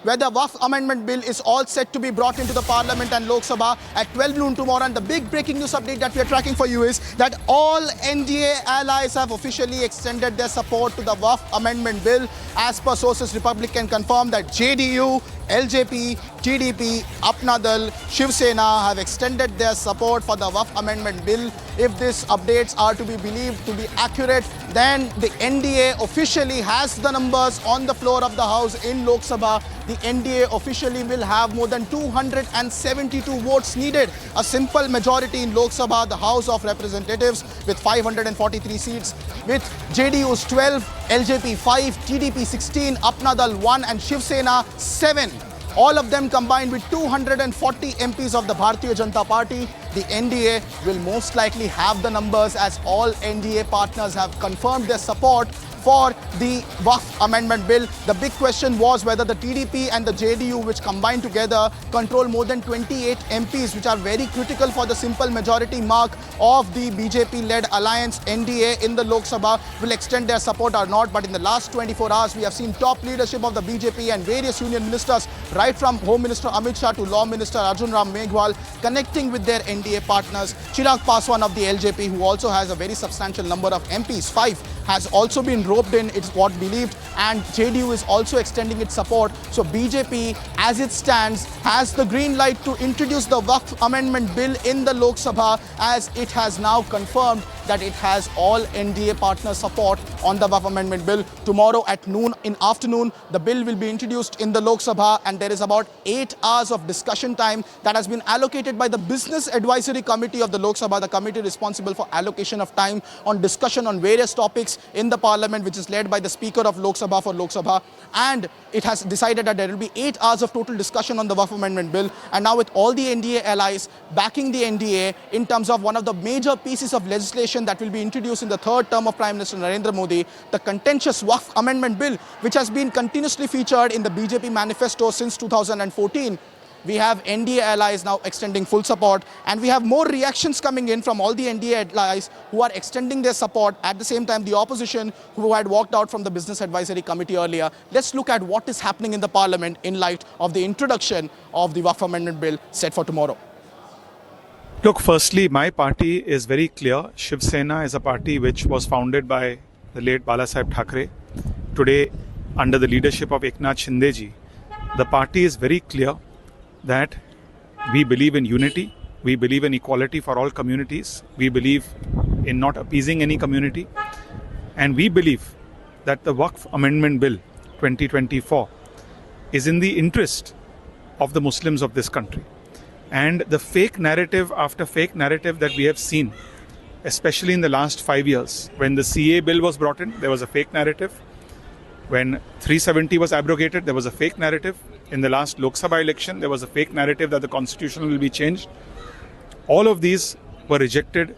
where the Waqf Amendment Bill is all set to be brought into the Parliament and Lok Sabha at 12 noon tomorrow. And the big breaking news update that we are tracking for you is that all NDA allies have officially extended their support to the Waqf Amendment Bill. As per sources, Republic can confirm that JDU, LJP, TDP, Apna Dal, Shiv Sena have extended their support for the Waqf Amendment Bill. If these updates are to be believed to be accurate, then the NDA officially has the numbers on the floor of the House in Lok Sabha. The NDA officially will have more than 272 votes needed. A simple majority in Lok Sabha, the House of Representatives, with 543 seats, with JDU's 12, LJP 5, TDP 16, Apna Dal 1 and Shiv Sena 7. All of them combined with 240 MPs of the Bharatiya Janata Party. The NDA will most likely have the numbers, as all NDA partners have confirmed their support for the Waqf Amendment Bill. The big question was whether the TDP and the JDU, which combined together control more than 28 MPs, which are very critical for the simple majority mark of the BJP-led alliance NDA in the Lok Sabha, will extend their support or not. But in the last 24 hours, we have seen top leadership of the BJP and various union ministers, right from Home Minister Amit Shah to Law Minister Arjun Ram Meghwal, connecting with their NDA partners. Chirag Paswan of the LJP, who also has a very substantial number of MPs, 5, has also been roped in, it's what believed, and JDU is also extending its support. So BJP, as it stands, has the green light to introduce the Waqf Amendment Bill in the Lok Sabha, as it has now confirmed that it has all NDA partner support on the Waqf Amendment Bill. Tomorrow at noon in afternoon, the bill will be introduced in the Lok Sabha, and there is about 8 hours of discussion time that has been allocated by the Business Advisory Committee of the Lok Sabha, the committee responsible for allocation of time on discussion on various topics in the Parliament, which is led by the Speaker of Lok Sabha for Lok Sabha. And it has decided that there will be 8 hours of total discussion on the Waqf Amendment Bill. And now with all the NDA allies backing the NDA in terms of one of the major pieces of legislation that will be introduced in the third term of Prime Minister Narendra Modi, the contentious Waqf Amendment Bill, which has been continuously featured in the BJP manifesto since 2014. We have NDA allies now extending full support, and we have more reactions coming in from all the NDA allies who are extending their support. At the same time, the opposition who had walked out from the Business Advisory Committee earlier. Let's look at what is happening in the Parliament in light of the introduction of the Waqf Amendment Bill set for tomorrow. Look, firstly, my party is very clear. Shiv Sena is a party which was founded by the late Balasaheb Thackeray. Today, under the leadership of Eknath Shinde ji, the party is very clear that we believe in unity, we believe in equality for all communities, we believe in not appeasing any community, and we believe that the Waqf Amendment Bill 2024 is in the interest of the Muslims of this country. And the fake narrative after fake narrative that we have seen, especially in the last 5 years, when the CA bill was brought in, there was a fake narrative. When 370 was abrogated, there was a fake narrative. In the last Lok Sabha election, there was a fake narrative that the constitution will be changed. All of these were rejected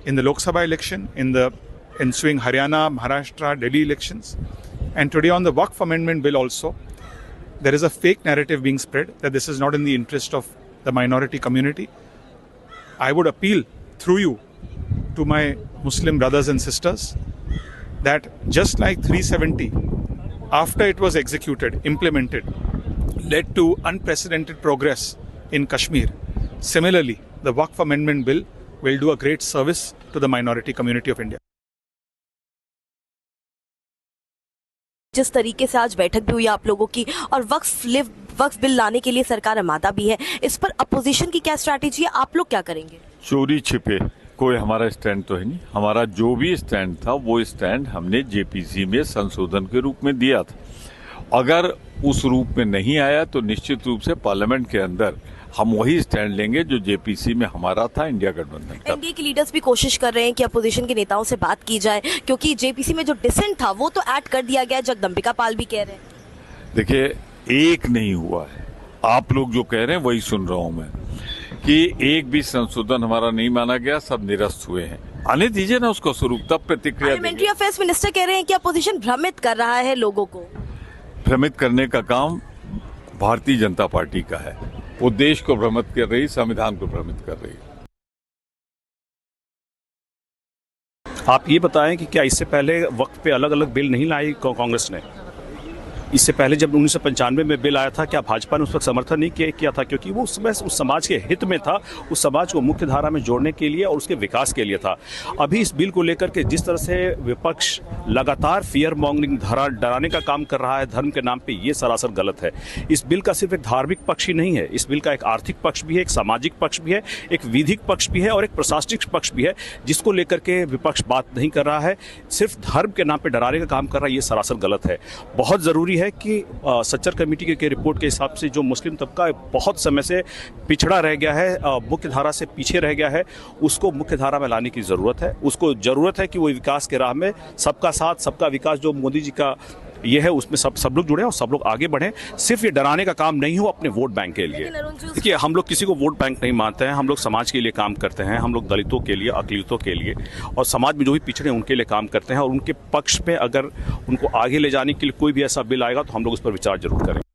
in the Lok Sabha election, in the ensuing Haryana, Maharashtra, Delhi elections. And today on the Waqf Amendment Bill also, there is a fake narrative being spread that this is not in the interest of the minority community. I would appeal through you to my Muslim brothers and sisters that just like 370, after it was executed, implemented, led to unprecedented progress in Kashmir, similarly, the Waqf Amendment Bill will do a great service to the minority community of India. जिस तरीके से आज बैठक भी हुई आप लोगों की और वक्फ बिल लाने के लिए सरकार आमादा भी है, इस पर अपोजिशन की क्या स्ट्रैटेजी है, आप लोग क्या करेंगे? चोरी छिपे कोई हमारा स्टैंड तो है नहीं। हमारा जो भी स्टैंड था वो स्टैंड हमने जेपीसी में संशोधन के रूप में दिया था। अगर उस रूप में नहीं आया तो निश्चित रूप से पार्लियामेंट के अंदर हम वही स्टैंड लेंगे जो जेपीसी में हमारा था, इंडिया गठबंधन का। एनडीए के लीडर्स भी कोशिश कर रहे हैं कि अपोजिशन के नेताओं से बात की जाए, क्योंकि जेपीसी में जो डिसेंट था वो तो ऐड कर दिया गया, जगदम्बिका पाल भी कह रहे हैं। देखिए, एक नहीं हुआ है, आप लोग जो कह रहे हैं वही सुन रहा हूं मैं कि एक भी संशोधन हमारा नहीं माना गया, सब निरस्त हुए हैं। आने दीजिए ना उसको स्वरूप, तब प्रतिक्रिया। पार्लियामेंट्री अफेयर्स मिनिस्टर कह रहे हैं कि अपोजिशन भ्रमित कर रहा है लोगों को। भ्रमित करने का काम भारतीय जनता पार्टी का है। वो देश को भ्रमित कर रही, संविधान को भ्रमित कर रही। आप ये बताएं कि क्या इससे पहले वक्त पे अलग अलग बिल नहीं लाई कांग्रेस ने? इससे पहले जब 1995 में बिल आया था, क्या भाजपा ने उस वक्त समर्थन नहीं किया था? क्योंकि वो उस समय उस समाज के हित में था, उस समाज को मुख्य धारा में जोड़ने के लिए और उसके विकास के लिए था। अभी इस बिल को लेकर के जिस तरह से विपक्ष लगातार फियर मॉन्गरिंग डराने का काम कर रहा है धर्म के नाम पे, ये सरासर गलत है। इस बिल का सिर्फ एक धार्मिक पक्ष ही नहीं है, इस बिल का एक आर्थिक पक्ष भी है, एक सामाजिक पक्ष भी है, एक विधिक पक्ष भी है और एक प्रशासनिक पक्ष भी है, जिसको लेकर के विपक्ष बात नहीं कर रहा है, सिर्फ धर्म के नाम पे डराने का काम कर रहा है। ये सरासर गलत है। बहुत ज़रूरी है कि सच्चर कमेटी के रिपोर्ट के हिसाब से जो मुस्लिम तबका बहुत समय से पिछड़ा रह गया है, मुख्य धारा से पीछे रह गया है, उसको मुख्य धारा में लाने की ज़रूरत है। उसको ज़रूरत है कि वो विकास के राह में सबका साथ सबका विकास जो मोदी जी का ये है, उसमें सब लोग जुड़े और सब लोग आगे बढ़ें। सिर्फ ये डराने का काम नहीं हो अपने वोट बैंक के लिए। देखिए, हम लोग किसी को वोट बैंक नहीं मानते हैं, हम लोग समाज के लिए काम करते हैं, हम लोग दलितों के लिए, अकलितों के लिए और समाज में जो भी पिछड़े हैं उनके लिए काम करते हैं। और उनके पक्ष में अगर उनको आगे ले जाने के लिए कोई भी ऐसा बिल आएगा तो हम लोग उस पर विचार जरूर करें।